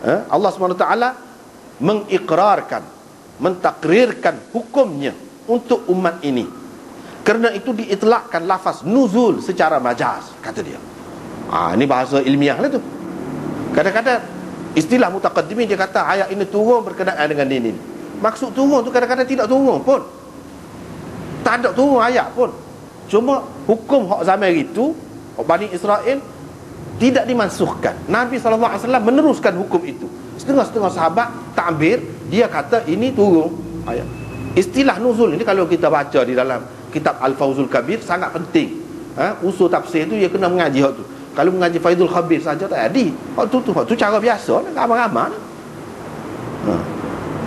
Allah SWT mengikrarkan, mentakrirkan hukumnya untuk umat ini. Kerana itu diitlakkan lafaz nuzul secara majaz, kata dia. Ini bahasa ilmiah lah tu. Kadang-kadang istilah mutaqaddimin dia kata ayat ini turun berkenaan dengan ini. Maksud turun tu kadang-kadang tidak turun pun. Tak ada turun ayat pun. Cuma hukum hak zaman itu, hak Bani Israel tidak dimansuhkan. Nabi SAW meneruskan hukum itu. Setengah-setengah sahabat takbir, dia kata ini turun ayat. Istilah nuzul ini kalau kita baca di dalam kitab Al-Fawzul Kabir sangat penting. Usul tafsir tu dia kena mengaji hak tu. Kalau mengaji Faidul Khabir saja tak ada. Hak tu cara biasa lah, ramai-ramai.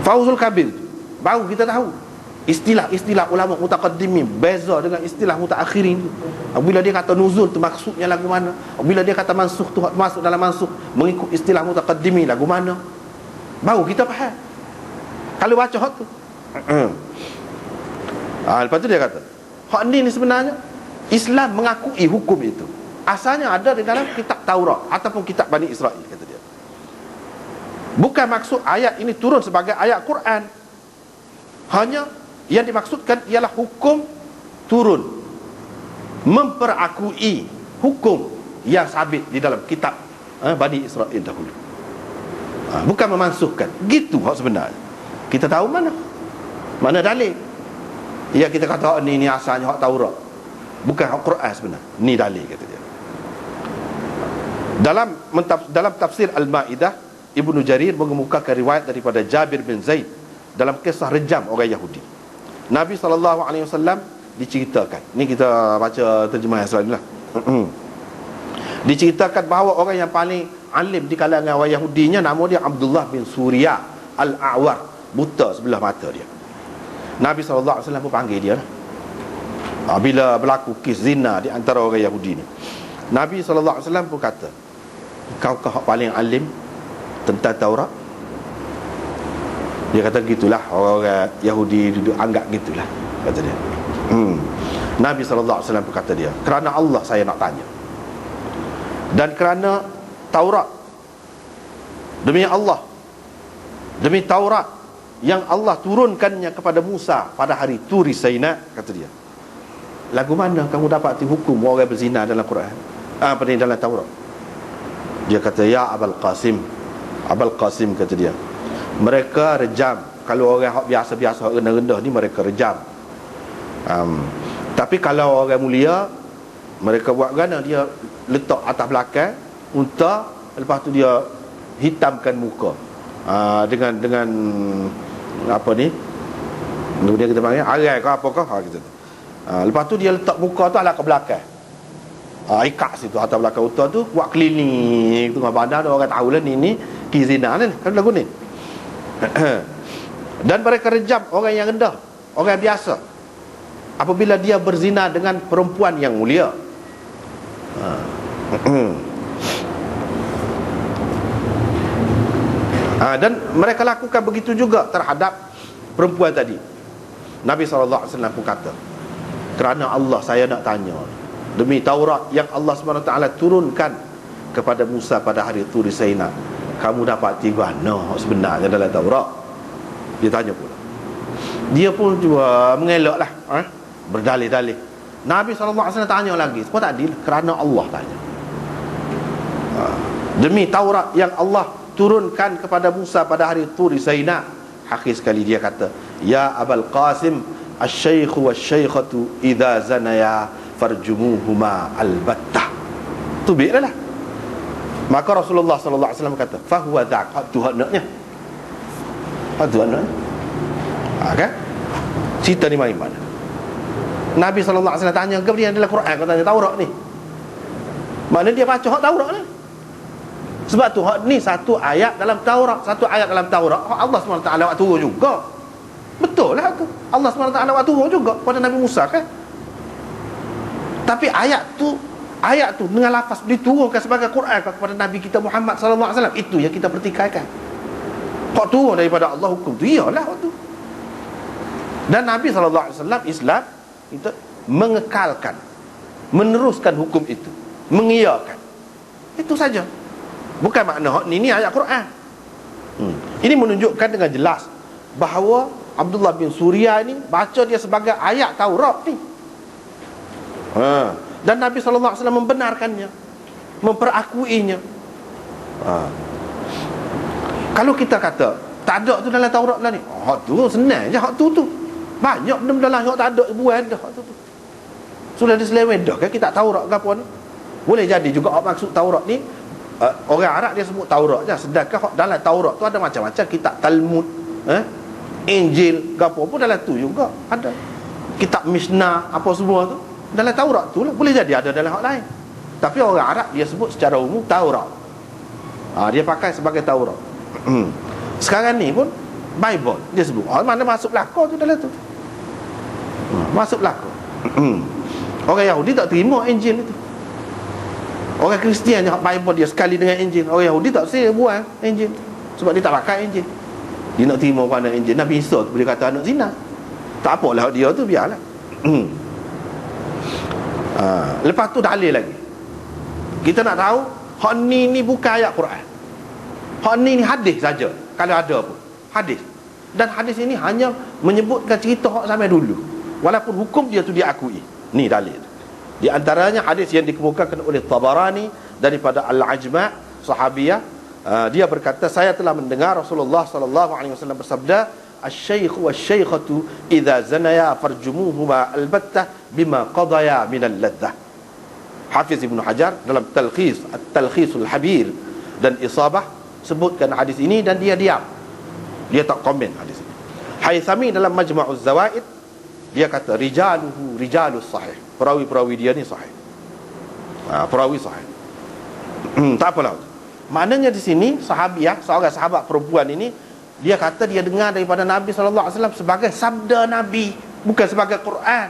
Fawzul Kabir tu baru kita tahu istilah-istilah ulama mutaqaddimin beza dengan istilah mutaakhirin. Bila dia kata nuzul tu maksudnya lagu mana, bila dia kata mansukh tu masuk dalam mansukh mengikut istilah mutaqaddimin lagu mana, baru kita faham kalau baca hak tu. Lepas tu dia kata hak ni sebenarnya Islam mengakui hukum itu. Asalnya ada di dalam kitab Taurat ataupun kitab Bani Israel, kata dia. Bukan maksud ayat ini turun sebagai ayat Quran. Hanya yang dimaksudkan ialah hukum turun memperakui hukum yang sabit di dalam kitab Bani Israel dahulu. Bukan memansuhkan. Gitu hak sebenarnya. Kita tahu mana dalil. Ya, kita kata ni asalnya hak Taurat, bukan hak Quran sebenarnya. Ni dalil, kata dia. Dalam tafsir Al-Ma'idah, Ibnu Jarir mengemukakan riwayat daripada Jabir bin Zaid dalam kisah rejam orang Yahudi. Nabi SAW diceritakan, ni kita baca terjemahan selalu lah. Diceritakan bahawa orang yang paling alim di kalangan orang Yahudinya nama dia Abdullah bin Surya Al-A'war, buta sebelah mata dia. Nabi SAW pun panggil dia lah. Bila berlaku kes zina di antara orang Yahudi ni, Nabi SAW pun kata, kau paling alim tentang Taurat? Dia kata gitulah, orang Yahudi duduk anggap gitulah, kata dia. Nabi SAW pun kata dia, kerana Allah saya nak tanya, dan kerana Taurat, demi Allah, demi Taurat yang Allah turunkannya kepada Musa pada hari Turi Saina, kata dia, lagu mana kamu dapat hukum orang berzina dalam Quran, dalam Taurat? Dia kata, ya Abul Qasim, kata dia, mereka rejam. Kalau orang biasa-biasa, rendah-rendah ni mereka rejam. Tapi kalau orang mulia, mereka buat gana, dia letak atas belakang unta, lepas tu dia hitamkan muka dengan apa ni, kemudian kita panggil arai ke apa ke, gitu. Lepas tu dia letak muka tu ala ke belakang, ikat situ atas belakang unta tu, buat keliling tu dengan bandar, orang tahu lah ni kizina ni kan lagu ni. Dan mereka rejam orang yang rendah, orang biasa, apabila dia berzina dengan perempuan yang mulia. Dan mereka lakukan begitu juga terhadap perempuan tadi. Nabi SAW pun kata, kerana Allah saya nak tanya, demi Taurat yang Allah SWT turunkan kepada Musa pada hari Turi Saina, kamu dapat tiba sebenarnya dalam Taurat? Dia tanya pula. Dia pun juga mengelaklah, berdalih-dalih. Nabi SAW tanya lagi, sebab tak adil, kerana Allah tanya. Demi Taurat yang Allah turunkan kepada Musa pada hari Turi Saina. Akhir sekali dia kata, ya Abul Qasim, asy-syaikhu wasy-syaikhatu idza zanaya farjumuhuma albattah. Tu biarlah. Maka Rasulullah SAW kata, fahuwa dzak, tu haknya. Tu haknya. Kan? Cerita ni mari mana? Nabi SAW tanya ke dia dalam Quran, kata tanya Taurat ni. Mana dia baca hak Taurat ni? Sebab tu hak ni satu ayat dalam Taurat, satu ayat dalam Taurat hak Allah SWT waktu turun juga. Betul lah tu. Allah SWT waktu turun juga pada Nabi Musa kan. Tapi ayat tu dengan lafaz diturunkan sebagai Quran kepada Nabi kita Muhammad SAW, itu yang kita pertikaikan. Hak turun daripada Allah hukum tu, iyalah hak tu. Dan Nabi SAW Islam itu mengekalkan, meneruskan hukum itu, mengiyakan. Itu saja. Bukan makna hak ni ayat Quran. Ini menunjukkan dengan jelas bahawa Abdullah bin Surya ini baca dia sebagai ayat Taurat ni. Dan Nabi SAW membenarkannya, memperakuinya. Kalau kita kata tak ada tu dalam Taurat lah ni, hak tu senang je, hak tu banyak benda dalam hak tak ada, buat dah hak tu. Sudah diseleweng dah kan kita Taurat ke apa ni. Boleh jadi juga maksud Taurat ni orang Arab dia sebut Taurat je, sedangkan dalam Taurat tu ada macam-macam kitab Talmud, Injil ke apa pun dalam tu juga ada. Kitab Mishnah apa semua tu dalam Taurat tu lah. Boleh jadi ada dalam hak lain. Tapi orang Arab dia sebut secara umum Taurat. Dia pakai sebagai Taurat. Sekarang ni pun Bible dia sebut. Mana masuk belaka tu dalam tu. Masuk belaka. Orang Yahudi tak terima Injil itu. Orang Kristian yang Bible dia sekali dengan Injil. Orang Yahudi tak saya buang Injil sebab dia tak pakai Injil. Dia nak terima mana Injil. Nabi Isa tu boleh kata anak zina. Tak apalah dia tu, biarlah. Lepas tu dalil lagi. Kita nak tahu hak ni bukan ayat Quran. Hak ni hadis saja. Kalau ada pun hadis. Dan hadis ini hanya menyebutkan cerita hak sampai dulu. Walaupun hukum dia tu diakui. Ni dalil. Di antaranya hadis yang dikemukakan oleh Tabarani daripada Al-Ajma' sahabiyah, dia berkata saya telah mendengar Rasulullah sallallahu alaihi wasallam bersabda, "Asy-syaikhu wasy-syaikhatu idza zanaya farjumuhuma albattah bima qadaya min al-ladzah." Hafiz Ibnu Hajar dalam At-Talkhisul Habir dan Isabah sebutkan hadis ini dan dia diam. Dia tak komen hadis ini. Haythami dalam Majma'uz Zawaid dia kata rijaluhu rijalus sahih. Perawi-perawi dia ni sahih. Perawi sahih. Tak apalah. Maknanya di sini sahabiah, seorang sahabat perempuan ini, dia kata dia dengar daripada Nabi sallallahu alaihi wasallam sebagai sabda Nabi, bukan sebagai Quran.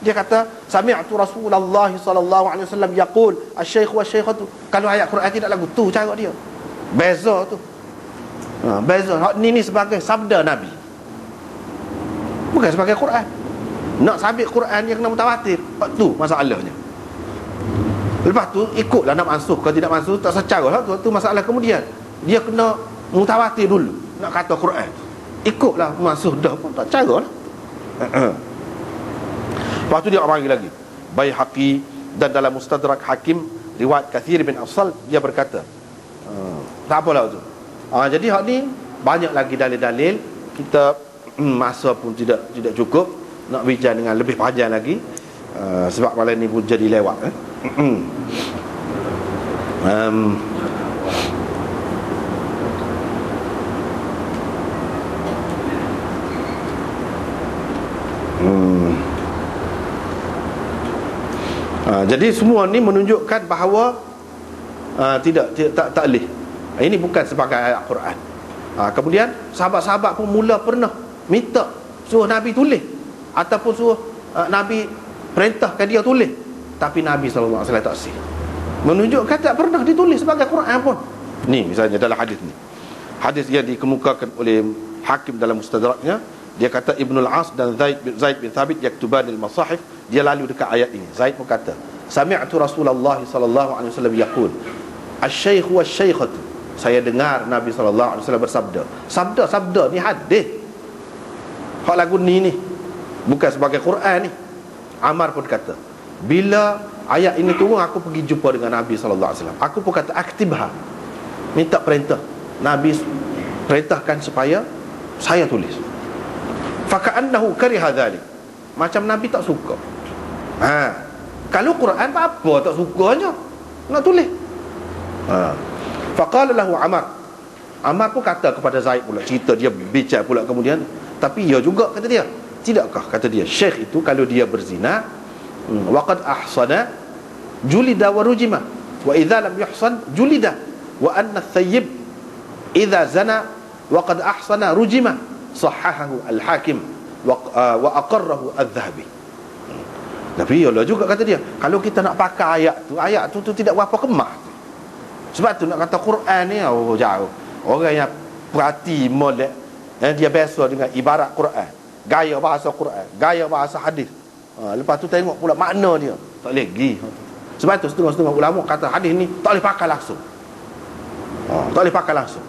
Dia kata sami'tu Rasulullah sallallahu alaihi wasallam yaqul asy-syaikh wasy-syaikhatu. Kalau ayat Quran tidak lagu tu cara dia. Beza tu. Beza. Hak ni sebagai sabda Nabi. Bukan sebagai Quran. Nak sabit Quran dia kena mutawatir. Tu masalahnya. Lepas tu ikutlah nak mansuh. Kalau tidak mansuh tak secara lah. Tu masalah kemudian. Dia kena mutawatir dulu nak kata Quran. Ikutlah mansuh dah pun tak cara lah. Lepas tu dia panggil lagi Baihaqi dan dalam Mustadrak Hakim riwayat Kathir bin Afsal dia berkata tak apalah tu. Jadi hak ni banyak lagi dalil-dalil. Kita masa pun tidak cukup nak bincang dengan lebih panjang lagi, sebab malam ni pun jadi lewat. Jadi semua ni menunjukkan bahawa tak boleh. Ini bukan sebagai ayat Quran. Kemudian sahabat-sahabat pun mula pernah minta suruh Nabi tulis ataupun suruh Nabi perintahkan dia tulis, tapi Nabi SAW tak sih. Menunjukkan tak pernah ditulis sebagai Quran pun. Ni misalnya dalam hadis ni, hadis yang dikemukakan oleh Hakim dalam Mustadraknya, dia kata Ibnul As dan Zaid bin Thabit yaktubanil masahif. Dia lalu dekat ayat ini. Zaid pun kata sami'tu Rasulullah sallallahu alaihi wasallam yaqul asy-syaikhu wasy-syaikhatu. Saya dengar Nabi sallallahu alaihi wasallam bersabda. Sabda ni hadis. Hak lagu ni bukan sebagai Quran ni. Ammar pun kata bila ayat ini turun aku pergi jumpa dengan Nabi sallallahu alaihi wasallam. Aku pun kata aktibha. Minta perintah. Nabi perintahkan supaya saya tulis. Faka'annahu kariha dhalik. Macam Nabi tak suka. Kalau Quran apa tak sukanya nak tulis. Faqala lahu Ammar. Ammar pun kata kepada Zaid pula, cerita dia bincang pula kemudian, tapi ya juga kata dia, tidakkah kata dia syekh itu kalau dia berzina waqad ahsana julida wa rujima wa idza lam yuhsan julida wa anna thayyib idza zana waqad ahsana rujima sahahahu al-Hakim wa aqarrahu adh-Dhahabi. Tapi Allah juga kata dia, kalau kita nak pakai ayat tu tidak berapa kemah. Sebab tu nak kata Quran ni jauh. Orang yang perhati molek, dia biasa dengan ibarat Quran, gaya bahasa Quran, gaya bahasa hadis. Lepas tu tengok pula makna dia, tak boleh pergi. Sebab tu setengah-setengah ulama kata hadis ni tak boleh pakai langsung. Tak boleh pakai langsung.